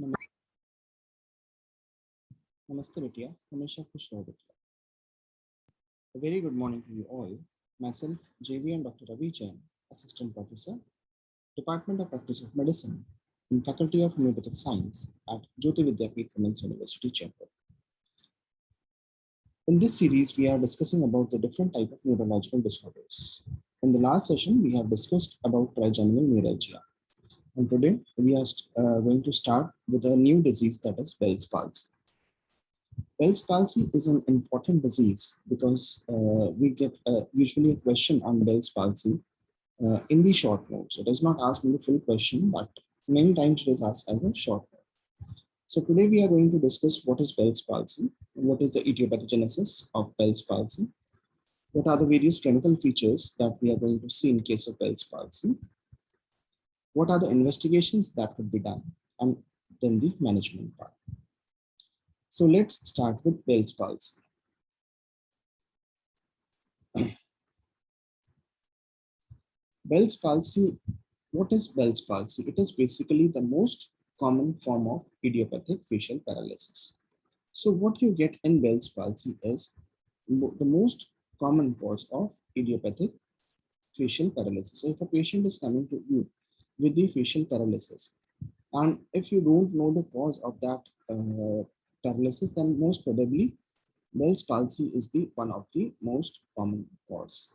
नम- Namaste Vidya, Hamisha खुश रहो बेटिया. A very good morning to you all. Myself, JV and Dr. Ravi Jain, Assistant Professor, Department of Practice of Medicine, in Faculty of Homeopathic Science at JAYOTI VIDYAPEETH Women's University, Jaipur. In this series, we are discussing about the different type of neurological disorders. In the last session, we have discussed about trigeminal neuralgia. And today, we are going to start with a new disease, that is Bell's palsy. Bell's palsy is an important disease because we get usually a question on Bell's palsy in the short notes. It is not asked in the full question, but many times it is asked as a short note. So today we are going to discuss what is Bell's palsy, what is the etiopathogenesis of Bell's palsy, what are the various clinical features that we are going to see in case of Bell's palsy, what are the investigations that could be done, and then the management part. So let's start with Bell's palsy. Bell's palsy, what is Bell's palsy? It is basically the most common form of idiopathic facial paralysis. So what you get in Bell's palsy is the most common cause of idiopathic facial paralysis. So if a patient is coming to you with the facial paralysis, and if you don't know the cause of that paralysis, then most probably Bell's palsy is the one of the most common cause.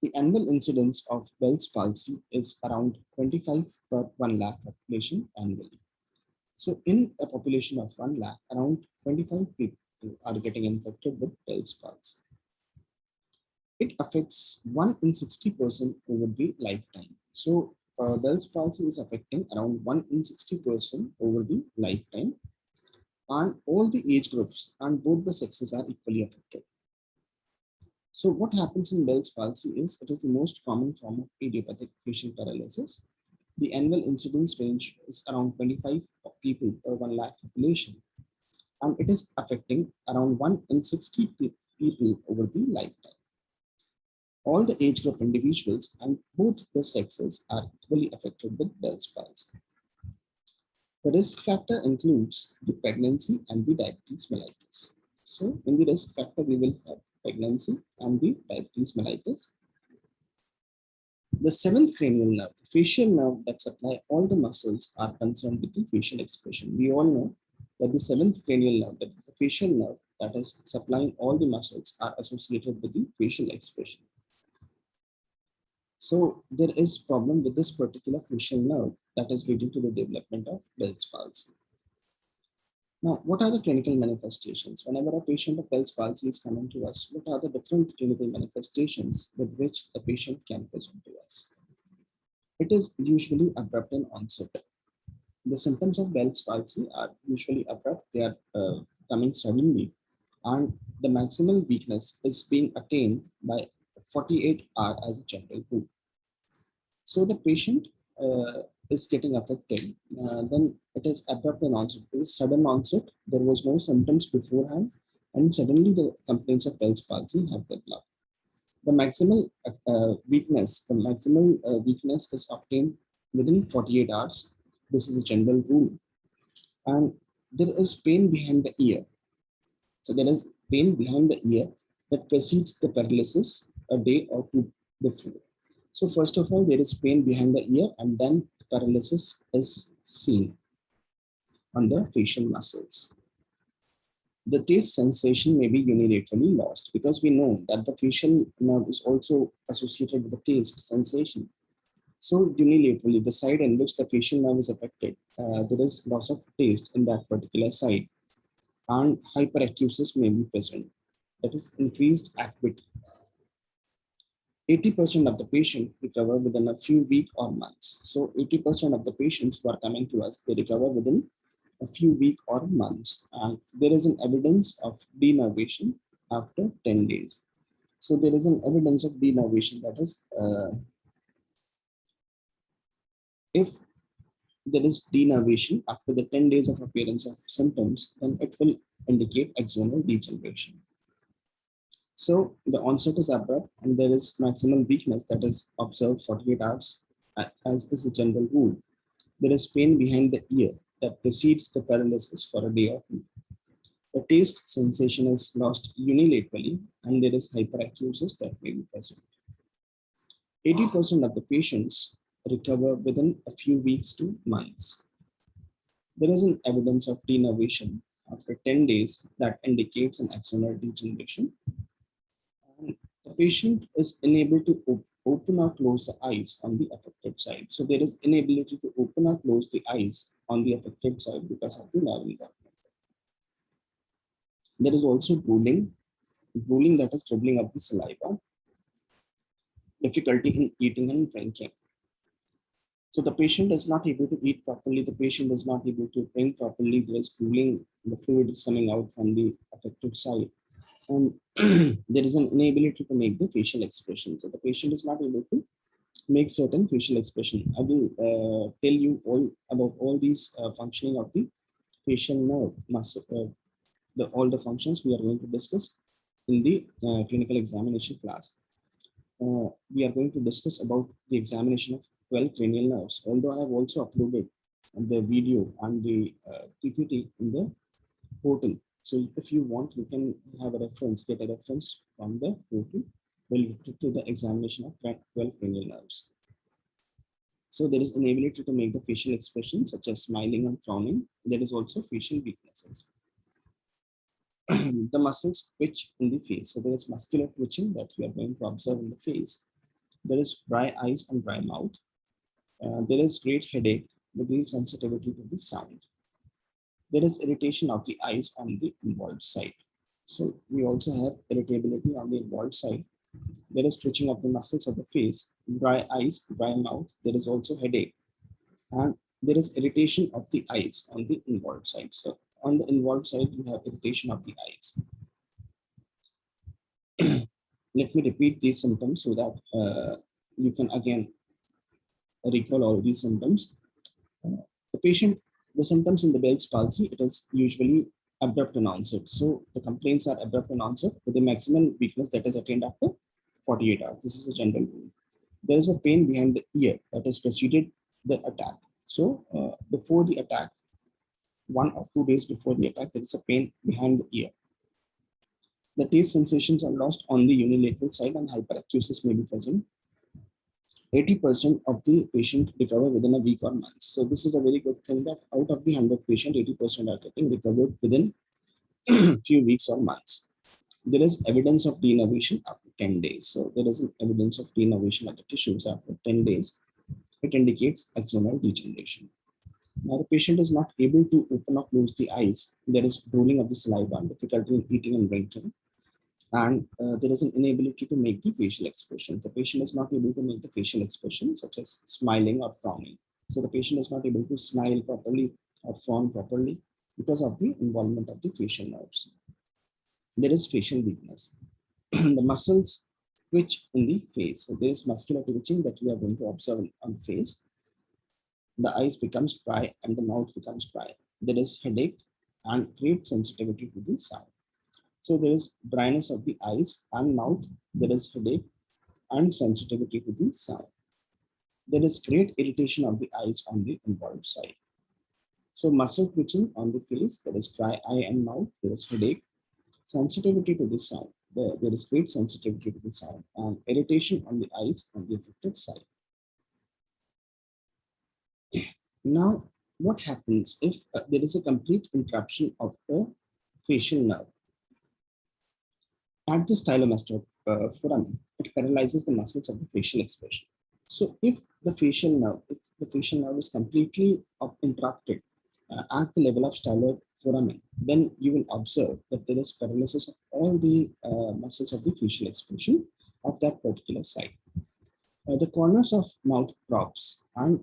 The annual incidence of Bell's palsy is around 25 per 1 lakh population annually. So in a population of 1 lakh, around 25 people are getting infected with Bell's palsy. It affects 1 in 60% over the lifetime. So Bell's palsy is affecting around 1 in 60% over the lifetime. And all the age groups and both the sexes are equally affected. So what happens in Bell's palsy is it is the most common form of idiopathic facial paralysis. The annual incidence range is around 25 people per 1 lakh population, and it is affecting around 1 in 60 people over the lifetime. All the age group individuals and both the sexes are equally affected with Bell's palsy. The risk factor includes the pregnancy and the diabetes mellitus. So in the risk factor, we will have pregnancy and the diabetes mellitus. The seventh cranial nerve, the facial nerve that supply all the muscles, are concerned with the facial expression. We all know that the seventh cranial nerve, that is the facial nerve that is supplying all the muscles, are associated with the facial expression. So there is problem with this particular facial nerve that is leading to the development of Bell's palsy. Now, what are the clinical manifestations? Whenever a patient of Bell's palsy is coming to us, what are the different clinical manifestations with which the patient can present to us? It is usually abrupt in onset. The symptoms of Bell's palsy are usually abrupt. They are coming suddenly, and the maximal weakness is being attained by 48 hours as a general rule. So the patient is getting affected, then it is abrupt in onset. It is sudden onset. There was no symptoms beforehand, and suddenly the complaints of Bell's palsy have developed. The maximal weakness is obtained within 48 hours. This is a general rule, and there is pain behind the ear. So there is pain behind the ear that precedes the paralysis a day or two before. So first of all, there is pain behind the ear, and then paralysis is seen on the facial muscles. The taste sensation may be unilaterally lost, because we know that the facial nerve is also associated with the taste sensation. So unilaterally, the side in which the facial nerve is affected, there is loss of taste in that particular side, and hyperacusis may be present, that is increased acuity. 80% of the patient recover within a few weeks or months. So 80% of the patients who are coming to us, they recover within a few weeks or months. And there is an evidence of denervation after 10 days. So there is an evidence of denervation, that is, if there is denervation after the 10 days of appearance of symptoms, then it will indicate axonal degeneration. So the onset is abrupt, and there is maximal weakness that is observed 48 hours, as is the general rule. There is pain behind the ear that precedes the paralysis for a day or two. The taste sensation is lost unilaterally, and there is hyperacusis that may be present. 80% of the patients recover within a few weeks to months. There is an evidence of denervation after 10 days that indicates an axonal degeneration. And the patient is unable to open or close the eyes on the affected side. So there is inability to open or close the eyes on the affected side because of the nerve involvement. There is also drooling that is dribbling of the saliva, difficulty in eating and drinking. So the patient is not able to eat properly, the patient is not able to drink properly, there is drooling, the fluid is coming out from the affected side. And there is an inability to make the facial expression. So the patient is not able to make certain facial expression. I will tell you all about all these functioning of the facial nerve muscle, all the functions we are going to discuss in the clinical examination class. We are going to discuss about the examination of 12 cranial nerves, although I have also uploaded the video and the PPT in the portal. So if you want, you can have a reference, get a reference from the portal related to the examination of 12 cranial nerves. So there is inability to make the facial expressions such as smiling and frowning. There is also facial weaknesses. The muscles twitch in the face. So there is muscular twitching that we are going to observe in the face. There is dry eyes and dry mouth. There is great headache with the sensitivity to the sound. There is irritation of the eyes on the involved side. So we also have irritability on the involved side. There is twitching of the muscles of the face, dry eyes, dry mouth. There is also headache. And there is irritation of the eyes on the involved side. So on the involved side, you have irritation of the eyes. Let me repeat these symptoms so that you can again recall all these symptoms. The symptoms in the Bell's palsy, it is usually abrupt and onset. So the complaints are abrupt and onset with the maximum weakness that is attained after 48 hours. This is a general rule. There is a pain behind the ear that has preceded the attack. So before the attack, 1 or 2 days before the attack, there is a pain behind the ear. The taste sensations are lost on the unilateral side and hyperacusis may be present. 80% of the patient recover within a week or months. So this is a very good thing that out of the 100 patients, 80% are getting recovered within few weeks or months. There is evidence of denervation after 10 days. So there is an evidence of denervation of the tissues after 10 days. It indicates axonal degeneration. Now the patient is not able to open or close the eyes. There is drooling of the saliva, difficulty in eating and drinking. And there is an inability to make the facial expressions. The patient is not able to make the facial expressions such as smiling or frowning. So the patient is not able to smile properly or frown properly because of the involvement of the facial nerves. There is facial weakness. The muscles twitch in the face. So there is muscular twitching that we are going to observe on the face. The eyes becomes dry and the mouth becomes dry. There is headache and great sensitivity to the sound. So there is dryness of the eyes and mouth, there is headache and sensitivity to the sound. There is great irritation of the eyes on the involved side. So muscle twitching on the face, there is dry eye and mouth, there is headache, sensitivity to the sound. There is great sensitivity to the sound and irritation on the eyes on the affected side. Now, what happens if there is a complete interruption of the facial nerve? At the stylomastoid foramen, it paralyzes the muscles of the facial expression. So if the facial nerve is completely interrupted at the level of styloid foramen, then you will observe that there is paralysis of all the muscles of the facial expression of that particular site. The corners of mouth props and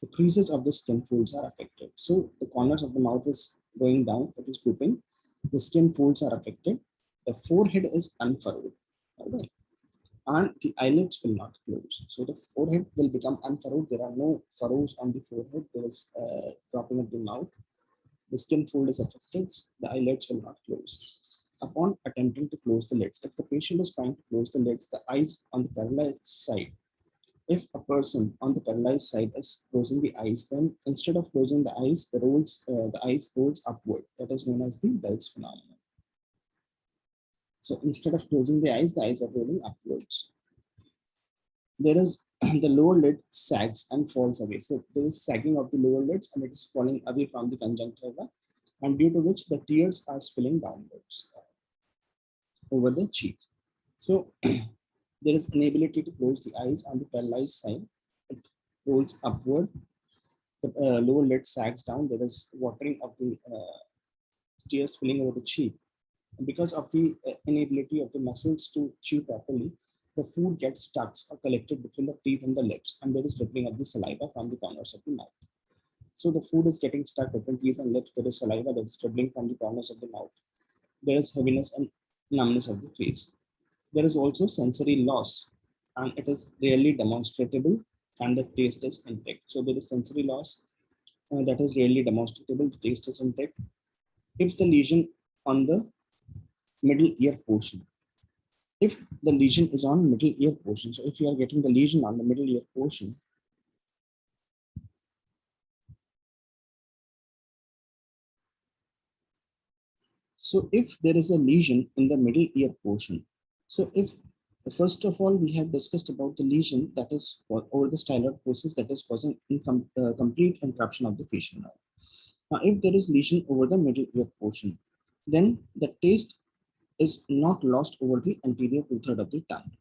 the creases of the skin folds are affected. So the corners of the mouth is going down, it is drooping. The skin folds are affected. The forehead is unfurrowed, all right, and the eyelids will not close. So the forehead will become unfurrowed. There are no furrows on the forehead. There is dropping of the mouth. The skin fold is affected. The eyelids will not close. Upon attempting to close the lids, if the patient is trying to close the lids, the eyes on the paralyzed side if a person on the paralyzed side is closing the eyes, then instead of closing the eyes, the eyes rolls upward. That is known as the Bell's phenomenon. So instead of closing the eyes are rolling upwards. There is the lower lid sags and falls away. So there is sagging of the lower lids and it is falling away from the conjunctiva, and due to which the tears are spilling downwards over the cheek. So there is inability to close the eyes on the paralyzed side. It rolls upward. The lower lid sags down. There is watering of the tears spilling over the cheek. And because of the inability of the muscles to chew properly, the food gets stuck or collected between the teeth and the lips, and there is dripping of the saliva from the corners of the mouth. So the food is getting stuck between teeth and lips. There is saliva that is dribbling from the corners of the mouth. There is heaviness and numbness of the face. There is also sensory loss, and it is rarely demonstrable, and the taste is intact. So there is sensory loss that is rarely demonstrable. The taste is intact. If the lesion on the middle ear portion, if the lesion is on middle ear portion, so if you are getting the lesion on the middle ear portion, so if there is a lesion in the middle ear portion, so if first of all we have discussed about the lesion that is over the styloid process that is causing complete interruption of the facial nerve. Now, if there is lesion over the middle ear portion, then the taste is not lost over the anterior 2/3 of the tongue.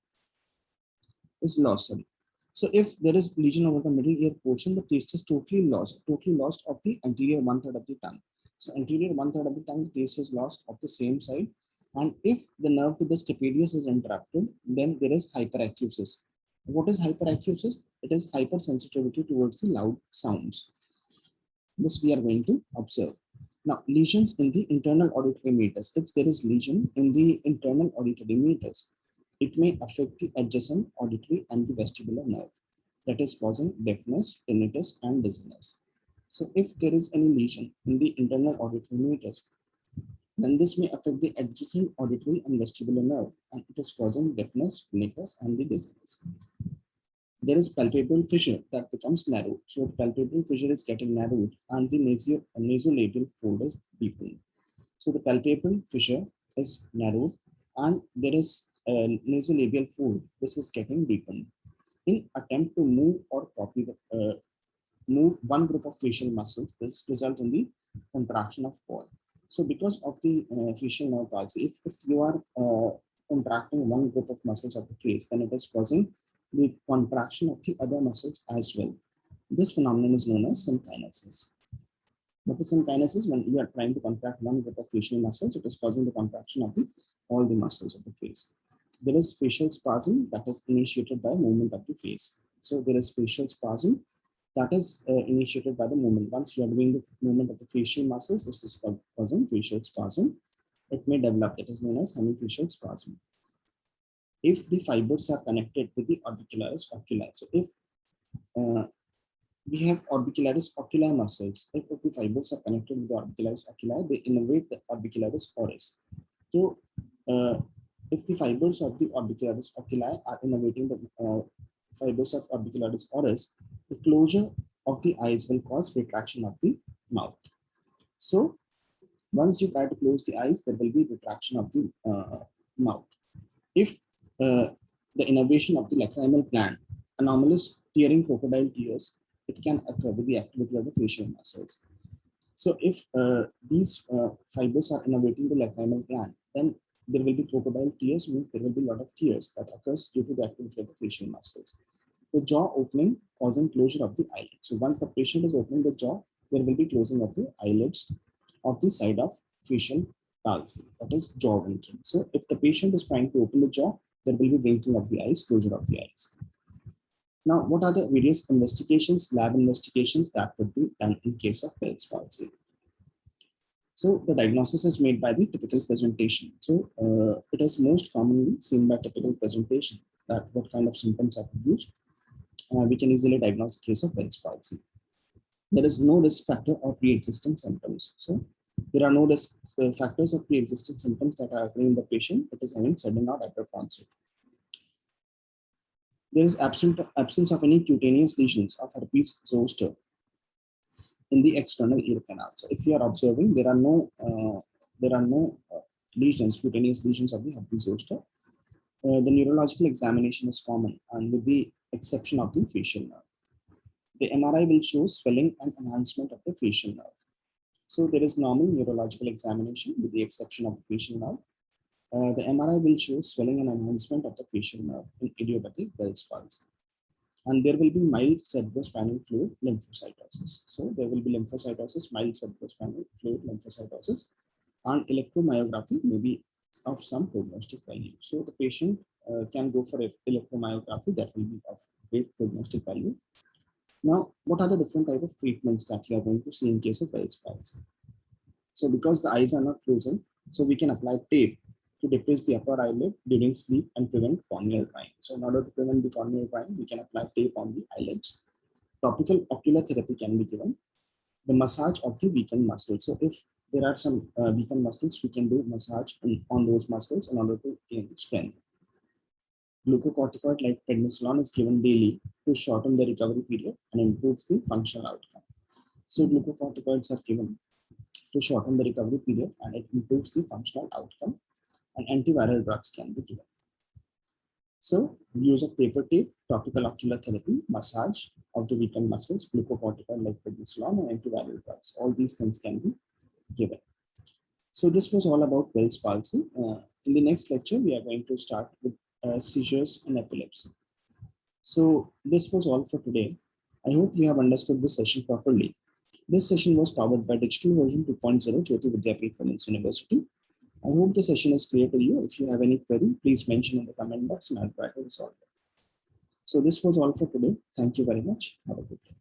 Is lost, sorry. So if there is lesion over the middle ear portion, the taste is totally lost of the anterior 1/3 of the tongue. So anterior 1/3 of the tongue, the taste is lost of the same side. And if the nerve to the stapedius is interrupted, then there is hyperacusis. What is hyperacusis? It is hypersensitivity towards the loud sounds. This we are going to observe. Now, lesions in the internal auditory meatus. If there is lesion in the internal auditory meatus, it may affect the adjacent auditory and the vestibular nerve, that is causing deafness, tinnitus, and dizziness. So if there is any lesion in the internal auditory meatus, then this may affect the adjacent auditory and vestibular nerve, and it is causing deafness, tinnitus, and the dizziness. There is palpable fissure that becomes narrowed. So palpable fissure is getting narrowed, and the nasolabial fold is deepened. So the palpable fissure is narrowed, and there is a nasolabial fold. This is getting deepened. In attempt to move or copy the move one group of facial muscles, this result in the contraction of paw. So because of the facial nerve palsy, if you are contracting one group of muscles of the face, then it is causing the contraction of the other muscles as well. This phenomenon is known as synkinesis. What is synkinesis? When you are trying to contract one group of facial muscles, it is causing the contraction of all the muscles of the face. There is facial spasm that is initiated by movement of the face. So there is facial spasm that is initiated by the movement. Once you are doing the movement of the facial muscles, this is causing facial spasm. It may develop. It is known as hemifacial spasm. If the fibers are connected with the orbicularis oculi. So if we have orbicularis oculi muscles, if the fibers are connected with the orbicularis oculi, they innervate the orbicularis oris. So if the fibers of the orbicularis oculi are innervating the fibers of orbicularis oris, the closure of the eyes will cause retraction of the mouth. So once you try to close the eyes, there will be retraction of the mouth. If the innervation of the lacrimal gland, anomalous tearing crocodile tears, it can occur with the activity of the facial muscles. So if these fibers are innervating the lacrimal gland, then there will be crocodile tears, means there will be a lot of tears that occurs due to the activity of the facial muscles. The jaw opening causing closure of the eyelid. So once the patient is opening the jaw, there will be closing of the eyelids of the side of facial palsy, that is jaw winking. So if the patient is trying to open the jaw, there will be winking of the eyes, closure of the eyes. Now, what are the various investigations, lab investigations that could be done in case of Bell's palsy? So the diagnosis is made by the typical presentation. So it is most commonly seen by typical presentation, that what kind of symptoms are produced. We can easily diagnose the case of Bell's palsy. There is no risk factor or pre-existing symptoms. So there are no risk factors or pre-existing symptoms that are occurring in the patient. It is having sudden or abrupt onset. There is absence of any cutaneous lesions of herpes zoster in the external ear canal. So if you are observing, there are no lesions, cutaneous lesions of the herpes zoster. The neurological examination is common, and with the exception of the facial nerve. The MRI will show swelling and enhancement of the facial nerve. So there is normal neurological examination with the exception of the facial nerve. The MRI will show swelling and enhancement of the facial nerve in idiopathic Bell's palsy. And there will be mild cerebrospinal fluid lymphocytosis. So there will be lymphocytosis, mild cerebrospinal fluid lymphocytosis, and electromyography may be of some prognostic value. So the patient can go for electromyography that will be of great prognostic value. Now, what are the different type of treatments that you are going to see in case of Bell's palsy? So because the eyes are not frozen, so we can apply tape to depress the upper eyelid during sleep and prevent corneal drying. So in order to prevent the corneal drying, we can apply tape on the eyelids. Topical ocular therapy can be given. The massage of the weakened muscles. So if there are some weakened muscles, we can do massage on those muscles in order to gain strength. Glucocorticoid like prednisolone is given daily to shorten the recovery period and improves the functional outcome. So glucocorticoids are given to shorten the recovery period and it improves the functional outcome, and antiviral drugs can be given. So use of paper tape, topical ocular therapy, massage of the weakened muscles, glucocorticoid like prednisolone, and antiviral drugs. All these things can be given. So this was all about Bell's palsy. In the next lecture, we are going to start with seizures and epilepsy. So this was all for today. I hope you have understood this session properly. This session was powered by Digital Version 2.0 JAYOTI VIDYAPEETH Women's University. I hope the session is clear to you. If you have any query, please mention in the comment box and I'll try to resolve it. So this was all for today. Thank you very much. Have a good day.